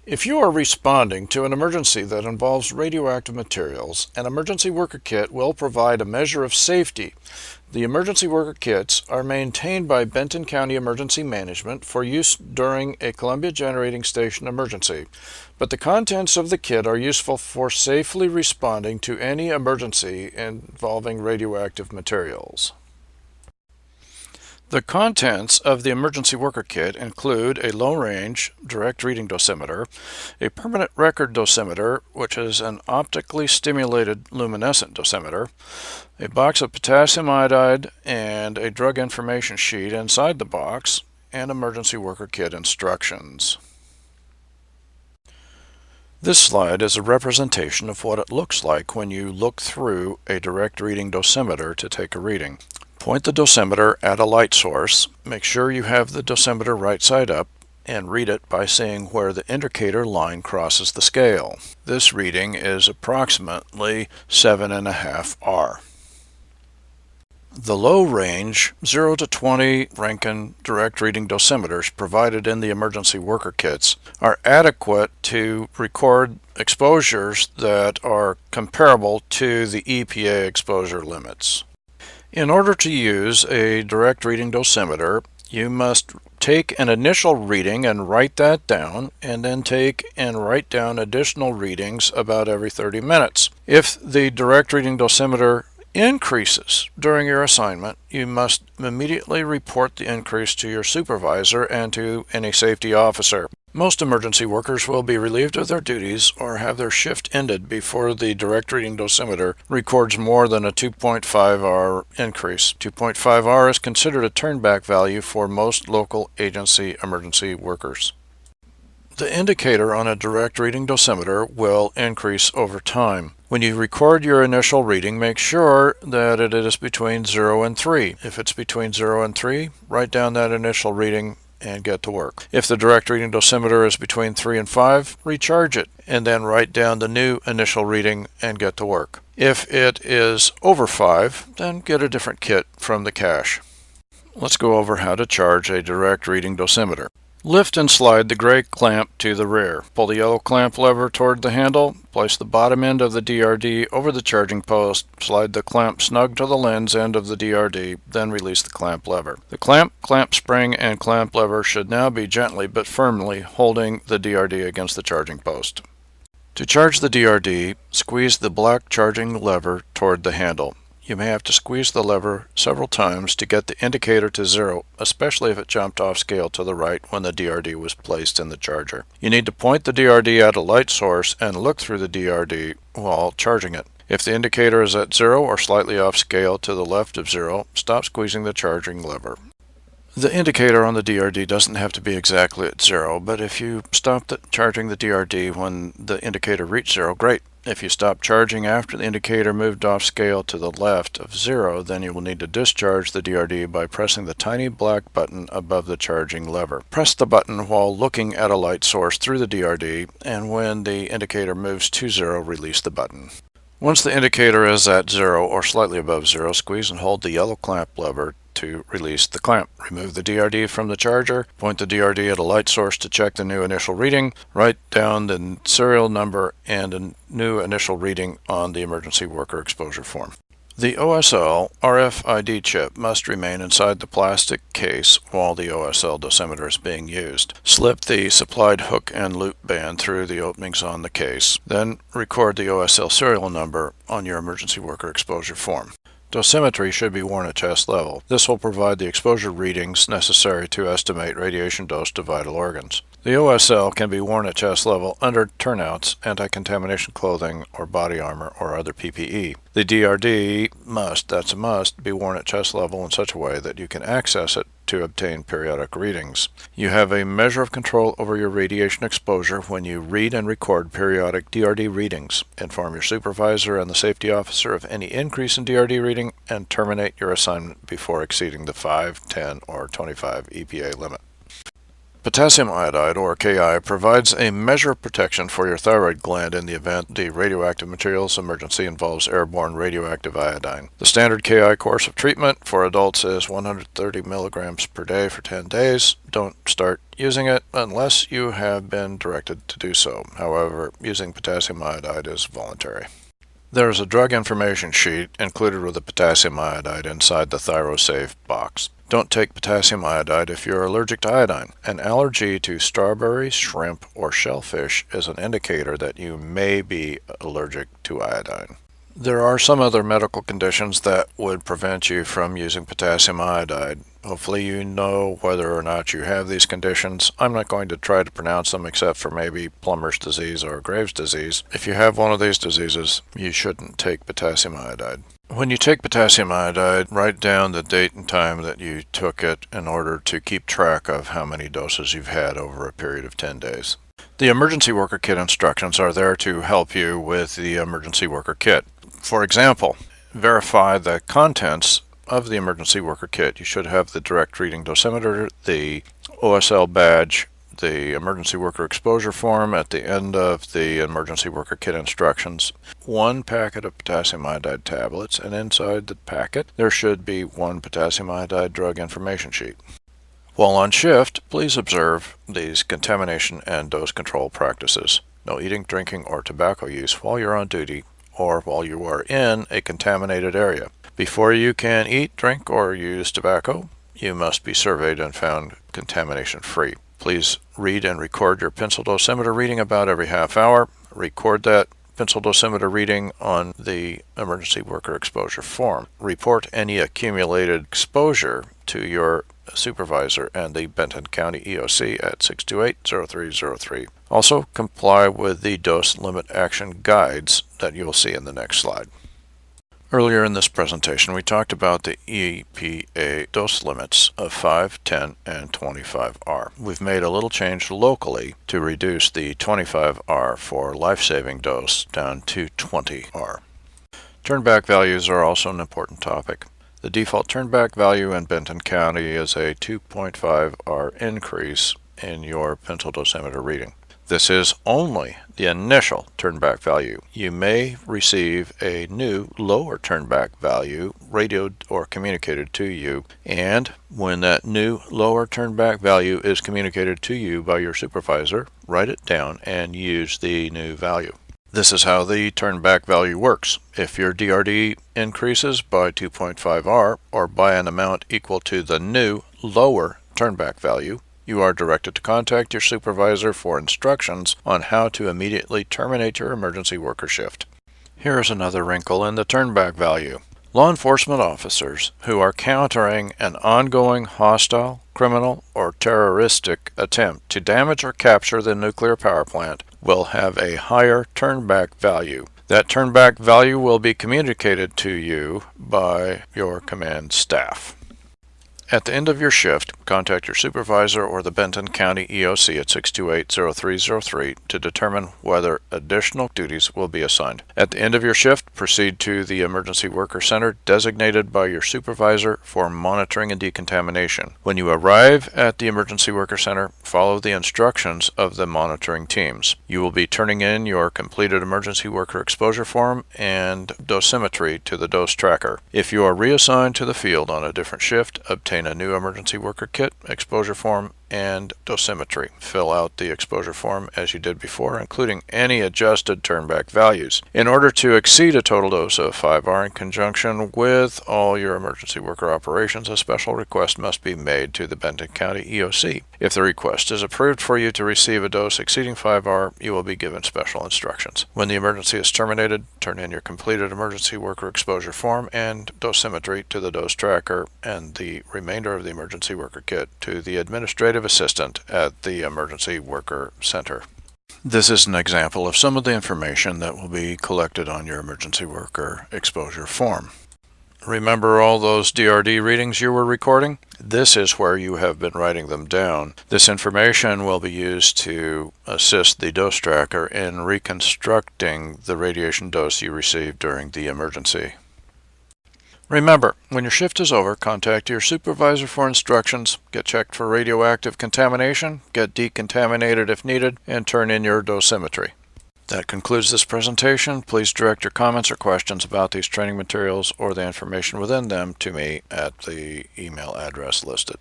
If you are responding to an emergency that involves radioactive materials, an emergency worker kit will provide a measure of safety. The emergency worker kits are maintained by Benton County Emergency Management for use during a Columbia Generating Station emergency, but the contents of the kit are useful for safely responding to any emergency involving radioactive materials. The contents of the emergency worker kit include a low-range direct reading dosimeter, a permanent record dosimeter, which is an optically stimulated luminescent dosimeter, a box of potassium iodide, and a drug information sheet inside the box, and emergency worker kit instructions. This slide is a representation of what it looks like when you look through a direct reading dosimeter to take a reading. Point the dosimeter at a light source, make sure you have the dosimeter right side up, and read it by seeing where the indicator line crosses the scale. This reading is approximately 7.5 R. The low-range 0 to 20 Rankine direct reading dosimeters provided in the emergency worker kits are adequate to record exposures that are comparable to the EPA exposure limits. In order to use a direct reading dosimeter, you must take an initial reading and write that down, and then take and write down additional readings about every 30 minutes. If the direct reading dosimeter increases during your assignment, you must immediately report the increase to your supervisor and to any safety officer. Most emergency workers will be relieved of their duties or have their shift ended before the direct reading dosimeter records more than a 2.5 R increase. 2.5 R is considered a turnback value for most local agency emergency workers. The indicator on a direct reading dosimeter will increase over time. When you record your initial reading, make sure that it is between 0 and 3. If it's between 0 and 3, write down that initial reading and get to work. If the direct reading dosimeter is between 3 and 5, recharge it and then write down the new initial reading and get to work. If it is over 5, then get a different kit from the cache. Let's go over how to charge a direct reading dosimeter. Lift and slide the gray clamp to the rear. Pull the yellow clamp lever toward the handle. Place the bottom end of the DRD over the charging post. Slide the clamp snug to the lens end of the DRD, then release the clamp lever. The clamp spring, and clamp lever should now be gently but firmly holding the DRD against the charging post. To charge the DRD, squeeze the black charging lever toward the handle. You may have to squeeze the lever several times to get the indicator to 0, especially if it jumped off scale to the right when the DRD was placed in the charger. You need to point the DRD at a light source and look through the DRD while charging it. If the indicator is at 0 or slightly off scale to the left of 0, stop squeezing the charging lever. The indicator on the DRD doesn't have to be exactly at 0, but if you stop charging the DRD when the indicator reached 0, great. If you stop charging after the indicator moved off scale to the left of 0, then you will need to discharge the DRD by pressing the tiny black button above the charging lever. Press the button while looking at a light source through the DRD, and when the indicator moves to 0, release the button. Once the indicator is at 0 or slightly above 0, squeeze and hold the yellow clamp lever to release the clamp. Remove the DRD from the charger, point the DRD at a light source to check the new initial reading, write down the serial number and a new initial reading on the emergency worker exposure form. The OSL RFID chip must remain inside the plastic case while the OSL dosimeter is being used. Slip the supplied hook and loop band through the openings on the case, then record the OSL serial number on your emergency worker exposure form. Dosimetry should be worn at chest level. This will provide the exposure readings necessary to estimate radiation dose to vital organs. The OSL can be worn at chest level under turnouts, anti-contamination clothing, or body armor, or other PPE. The DRD that's a must, be worn at chest level in such a way that you can access it to obtain periodic readings. You have a measure of control over your radiation exposure when you read and record periodic DRD readings. Inform your supervisor and the safety officer of any increase in DRD reading and terminate your assignment before exceeding the 5, 10, or 25 EPA limit. Potassium iodide, or Ki, provides a measure of protection for your thyroid gland in the event the radioactive materials emergency involves airborne radioactive iodine. The standard Ki course of treatment for adults is 130 milligrams per day for 10 days. Don't start using it unless you have been directed to do so. However, using potassium iodide is voluntary. There is a drug information sheet included with the potassium iodide inside the ThyroSafe box. Don't take potassium iodide if you're allergic to iodine. An allergy to strawberries, shrimp, or shellfish is an indicator that you may be allergic to iodine. There are some other medical conditions that would prevent you from using potassium iodide. Hopefully you know whether or not you have these conditions. I'm not going to try to pronounce them except for maybe Plummer's disease or Graves' disease. If you have one of these diseases, you shouldn't take potassium iodide. When you take potassium iodide, write down the date and time that you took it in order to keep track of how many doses you've had over a period of 10 days. The Emergency Worker Kit instructions are there to help you with the Emergency Worker Kit. For example, verify the contents of the Emergency Worker Kit. You should have the direct reading dosimeter, the OSL badge, the Emergency Worker Exposure Form at the end of the Emergency Worker Kit instructions, one packet of potassium iodide tablets, and inside the packet there should be one potassium iodide drug information sheet. While on shift, please observe these contamination and dose control practices. No eating, drinking, or tobacco use while you're on duty or while you are in a contaminated area. Before you can eat, drink, or use tobacco, you must be surveyed and found contamination-free. Please read and record your pencil dosimeter reading about every half hour. Record that pencil dosimeter reading on the Emergency Worker Exposure Form. Report any accumulated exposure to your supervisor and the Benton County EOC at 628-0303. Also, comply with the dose limit action guides that you will see in the next slide. Earlier in this presentation, we talked about the EPA dose limits of 5, 10, and 25R. We've made a little change locally to reduce the 25R for life-saving dose down to 20R. Turnback values are also an important topic. The default turnback value in Benton County is a 2.5R increase in your pencil dosimeter reading. This is only the initial turnback value. You may receive a new lower turnback value radioed or communicated to you, and when that new lower turnback value is communicated to you by your supervisor, write it down and use the new value. This is how the turnback value works. If your DRD increases by 2.5R or by an amount equal to the new lower turnback value, you are directed to contact your supervisor for instructions on how to immediately terminate your emergency worker shift. Here is another wrinkle in the turnback value. Law enforcement officers who are countering an ongoing hostile, criminal, or terroristic attempt to damage or capture the nuclear power plant will have a higher turnback value. That turnback value will be communicated to you by your command staff. At the end of your shift, contact your supervisor or the Benton County EOC at 628-0303 to determine whether additional duties will be assigned. At the end of your shift, proceed to the Emergency Worker Center designated by your supervisor for monitoring and decontamination. When you arrive at the Emergency Worker Center, follow the instructions of the monitoring teams. You will be turning in your completed Emergency Worker Exposure Form and dosimetry to the dose tracker. If you are reassigned to the field on a different shift, obtain a new Emergency Worker Kit, exposure form, and dosimetry. Fill out the exposure form as you did before, including any adjusted turnback values. In order to exceed a total dose of 5R in conjunction with all your emergency worker operations, a special request must be made to the Benton County EOC. If the request is approved for you to receive a dose exceeding 5R, you will be given special instructions. When the emergency is terminated, turn in your completed emergency worker exposure form and dosimetry to the dose tracker and the remainder of the emergency worker kit to the administrative assistant at the Emergency Worker Center. This is an example of some of the information that will be collected on your emergency worker exposure form. Remember all those DRD readings you were recording? This is where you have been writing them down. This information will be used to assist the dose tracker in reconstructing the radiation dose you received during the emergency. Remember, when your shift is over, contact your supervisor for instructions, get checked for radioactive contamination, get decontaminated if needed, and turn in your dosimetry. That concludes this presentation. Please direct your comments or questions about these training materials or the information within them to me at the email address listed.